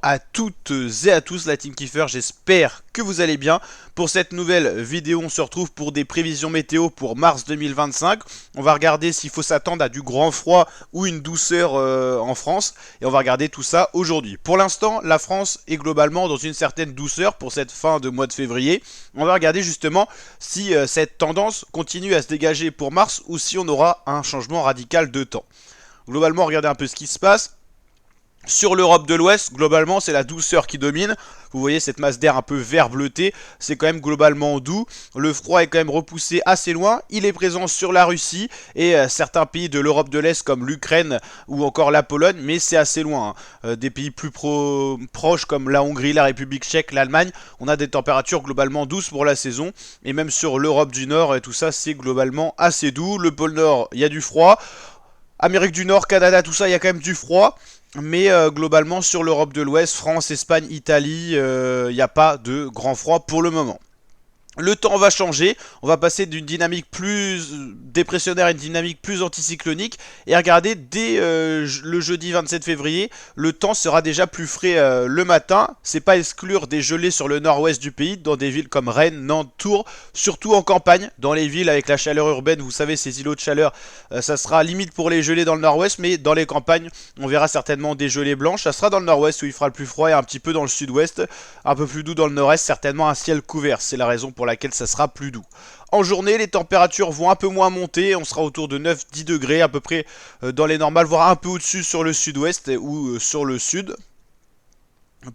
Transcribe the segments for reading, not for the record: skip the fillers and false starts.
à toutes et à tous la Team Kiefer, j'espère que vous allez bien. Pour cette nouvelle vidéo, on se retrouve pour des prévisions météo pour mars 2025. On va regarder s'il faut s'attendre à du grand froid ou une douceur en France. Et on va regarder tout ça aujourd'hui. Pour l'instant, la France est globalement dans une certaine douceur pour cette fin de mois de février. On va regarder justement si cette tendance continue à se dégager pour mars ou si on aura un changement radical de temps. Globalement, regardez un peu ce qui se passe. Sur l'Europe de l'Ouest, globalement, c'est la douceur qui domine. Vous voyez cette masse d'air un peu vert bleuté, c'est quand même globalement doux. Le froid est quand même repoussé assez loin. Il est présent sur la Russie et certains pays de l'Europe de l'Est comme l'Ukraine ou encore la Pologne, mais c'est assez loin. Des pays plus proches comme la Hongrie, la République tchèque, l'Allemagne, on a des températures globalement douces pour la saison. Et même sur l'Europe du Nord et tout ça, c'est globalement assez doux. Le pôle Nord, il y a du froid. Amérique du Nord, Canada, tout ça, il y a quand même du froid. Mais globalement, sur l'Europe de l'Ouest, France, Espagne, Italie, il n'y a pas de grand froid pour le moment. Le temps va changer, on va passer d'une dynamique plus dépressionnaire à une dynamique plus anticyclonique. Et regardez, dès le jeudi 27 février, le temps sera déjà plus frais le matin. C'est pas exclure des gelées sur le nord-ouest du pays, dans des villes comme Rennes, Nantes, Tours, surtout en campagne. Dans les villes avec la chaleur urbaine, vous savez, ces îlots de chaleur, ça sera limite pour les gelées dans le nord-ouest. Mais dans les campagnes, on verra certainement des gelées blanches. Ça sera dans le nord-ouest où il fera le plus froid et un petit peu dans le sud-ouest. Un peu plus doux dans le nord-est, certainement un ciel couvert. C'est la raison pour laquelle ça sera plus doux. En journée, les températures vont un peu moins monter, on sera autour de 9-10 degrés à peu près dans les normales, voire un peu au-dessus sur le sud-ouest ou sur le sud.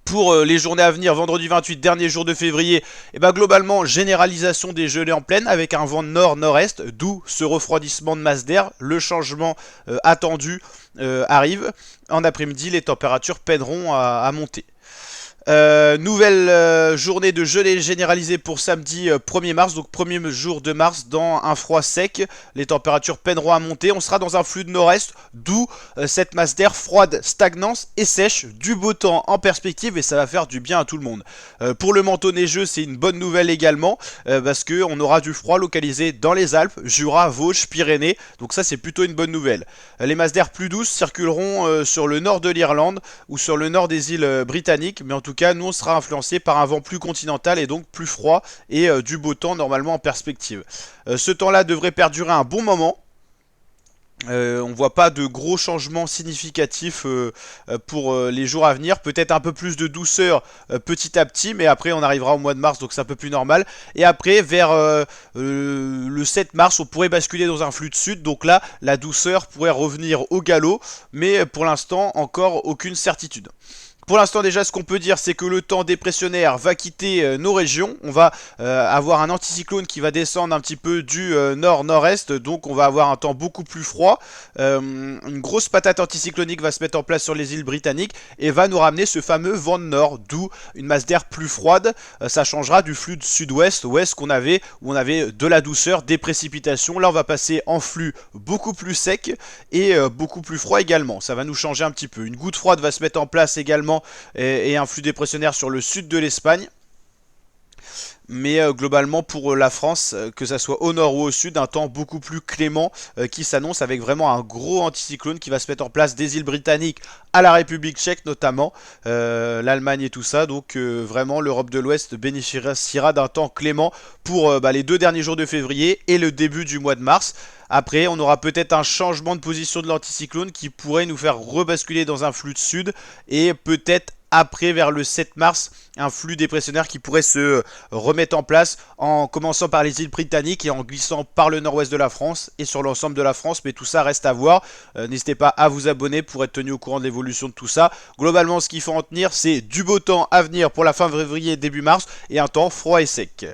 Pour les journées à venir, vendredi 28, dernier jour de février, et ben globalement, généralisation des gelées en pleine avec un vent nord-nord-est, d'où ce refroidissement de masse d'air. Le changement attendu arrive. En après-midi, les températures peineront à monter. Nouvelle journée de gelée généralisée pour samedi 1er mars, donc premier jour de mars dans un froid sec. Les températures peineront à monter, on sera dans un flux de nord-est, d'où cette masse d'air froide, stagnante et sèche, du beau temps en perspective et ça va faire du bien à tout le monde. Pour le manteau neigeux, c'est une bonne nouvelle également, parce qu'on aura du froid localisé dans les Alpes, Jura, Vosges, Pyrénées, donc ça c'est plutôt une bonne nouvelle. Les masses d'air plus douces circuleront sur le nord de l'Irlande ou sur le nord des îles britanniques, mais en tout cas, nous on sera influencé par un vent plus continental et donc plus froid et du beau temps normalement en perspective. Ce temps-là devrait perdurer un bon moment. On ne voit pas de gros changements significatifs pour les jours à venir. Peut-être un peu plus de douceur petit à petit, mais après on arrivera au mois de mars, donc c'est un peu plus normal. Et après, vers le 7 mars, on pourrait basculer dans un flux de sud. Donc là, la douceur pourrait revenir au galop, mais pour l'instant, encore aucune certitude. Pour l'instant déjà ce qu'on peut dire c'est que le temps dépressionnaire va quitter nos régions. On va avoir un anticyclone qui va descendre un petit peu du nord-nord-est. Donc on va avoir un temps beaucoup plus froid. Une grosse patate anticyclonique va se mettre en place sur les îles britanniques et va nous ramener ce fameux vent de nord. D'où une masse d'air plus froide. Ça changera du flux de sud-ouest, ouest qu'on avait, où on avait de la douceur, des précipitations. Là on va passer en flux beaucoup plus sec et beaucoup plus froid également. Ça va nous changer un petit peu. Une goutte froide va se mettre en place également et un flux dépressionnaire sur le sud de l'Espagne. Mais globalement pour la France, que ça soit au nord ou au sud, un temps beaucoup plus clément qui s'annonce avec vraiment un gros anticyclone qui va se mettre en place des îles britanniques à la République tchèque notamment, l'Allemagne et tout ça. Donc vraiment l'Europe de l'Ouest bénéficiera d'un temps clément pour les 2 derniers jours de février et le début du mois de mars. Après, on aura peut-être un changement de position de l'anticyclone qui pourrait nous faire rebasculer dans un flux de sud et peut-être après, vers le 7 mars, un flux dépressionnaire qui pourrait se remettre en place en commençant par les îles britanniques et en glissant par le nord-ouest de la France et sur l'ensemble de la France. Mais tout ça reste à voir. N'hésitez pas à vous abonner pour être tenu au courant de l'évolution de tout ça. Globalement, ce qu'il faut en tenir, c'est du beau temps à venir pour la fin février et début mars et un temps froid et sec.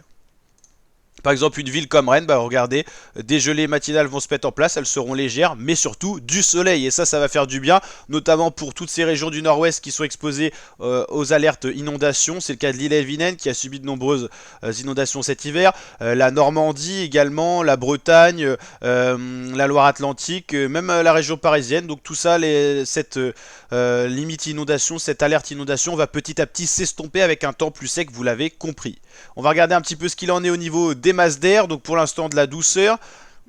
Par exemple, une ville comme Rennes, regardez, des gelées matinales vont se mettre en place, elles seront légères, mais surtout du soleil. Et ça va faire du bien, notamment pour toutes ces régions du nord-ouest qui sont exposées aux alertes inondations. C'est le cas de l'Ille-et-Vilaine qui a subi de nombreuses inondations cet hiver. La Normandie également, la Bretagne, la Loire-Atlantique, même la région parisienne. Donc tout ça, cette limite inondation, cette alerte inondation va petit à petit s'estomper avec un temps plus sec, vous l'avez compris. On va regarder un petit peu ce qu'il en est au niveau des masses d'air, donc pour l'instant de la douceur.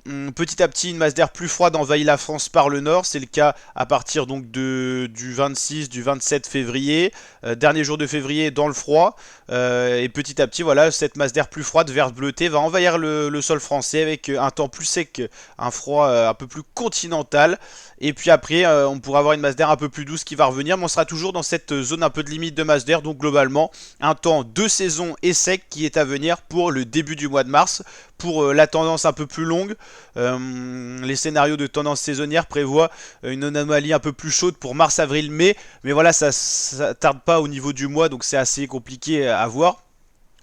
Petit à petit, une masse d'air plus froide envahit la France par le nord. C'est le cas à partir donc du 26, du 27 février. Dernier jour de février dans le froid. Et petit à petit, voilà, cette masse d'air plus froide, verte bleutée, va envahir le sol français avec un temps plus sec, un froid un peu plus continental. Et puis après, on pourra avoir une masse d'air un peu plus douce qui va revenir. Mais on sera toujours dans cette zone un peu de limite de masse d'air. Donc globalement, un temps de saison et sec qui est à venir pour le début du mois de mars. Pour la tendance un peu plus longue, les scénarios de tendance saisonnière prévoient une anomalie un peu plus chaude pour mars, avril, mai. Mais voilà, ça tarde pas au niveau du mois, donc c'est assez compliqué à voir.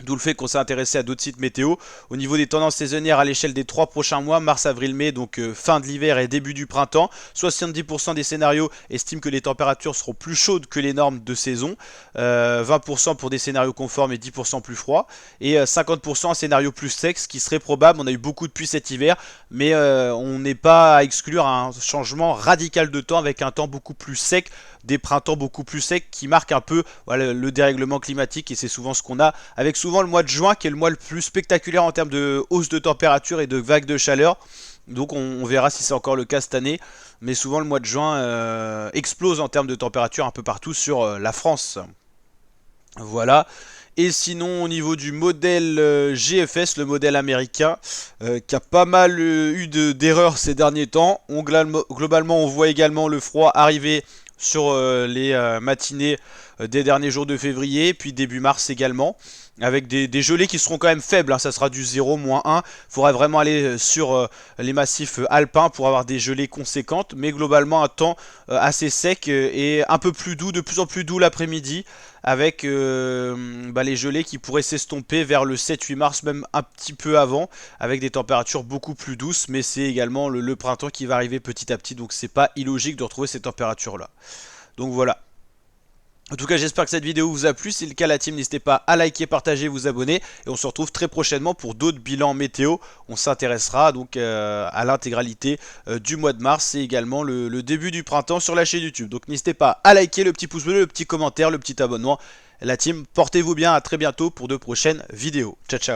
D'où le fait qu'on s'est intéressé à d'autres sites météo. Au niveau des tendances saisonnières à l'échelle des 3 prochains mois, mars, avril, mai, donc fin de l'hiver et début du printemps, 70% des scénarios estiment que les températures seront plus chaudes que les normes de saison, 20% pour des scénarios conformes et 10% plus froids, et 50% un scénario plus sec, ce qui serait probable. On a eu beaucoup de pluie cet hiver, mais on n'est pas à exclure un changement radical de temps avec un temps beaucoup plus sec, des printemps beaucoup plus secs qui marquent un peu voilà, le dérèglement climatique, et c'est souvent ce qu'on a avec souvent le mois de juin qui est le mois le plus spectaculaire en termes de hausse de température et de vagues de chaleur. Donc on verra si c'est encore le cas cette année, mais souvent le mois de juin explose en termes de température un peu partout sur la France. Voilà. Et sinon au niveau du modèle GFS, le modèle américain, qui a pas mal eu d'erreurs ces derniers temps, globalement on voit également le froid arriver sur les matinées des derniers jours de février, puis début mars également, avec des gelées qui seront quand même faibles, hein, ça sera du 0, -1, il faudra vraiment aller sur les massifs alpins pour avoir des gelées conséquentes, mais globalement un temps assez sec et un peu plus doux, de plus en plus doux l'après-midi, avec les gelées qui pourraient s'estomper vers le 7-8 mars, même un petit peu avant, avec des températures beaucoup plus douces, mais c'est également le printemps qui va arriver petit à petit, donc c'est pas illogique de retrouver ces températures là. Donc voilà. En tout cas, j'espère que cette vidéo vous a plu. Si c'est le cas, la team, n'hésitez pas à liker, partager, vous abonner. Et on se retrouve très prochainement pour d'autres bilans météo. On s'intéressera donc à l'intégralité du mois de mars et également le début du printemps sur la chaîne YouTube. Donc n'hésitez pas à liker, le petit pouce bleu, le petit commentaire, le petit abonnement. La team, portez-vous bien, à très bientôt pour de prochaines vidéos. Ciao, ciao.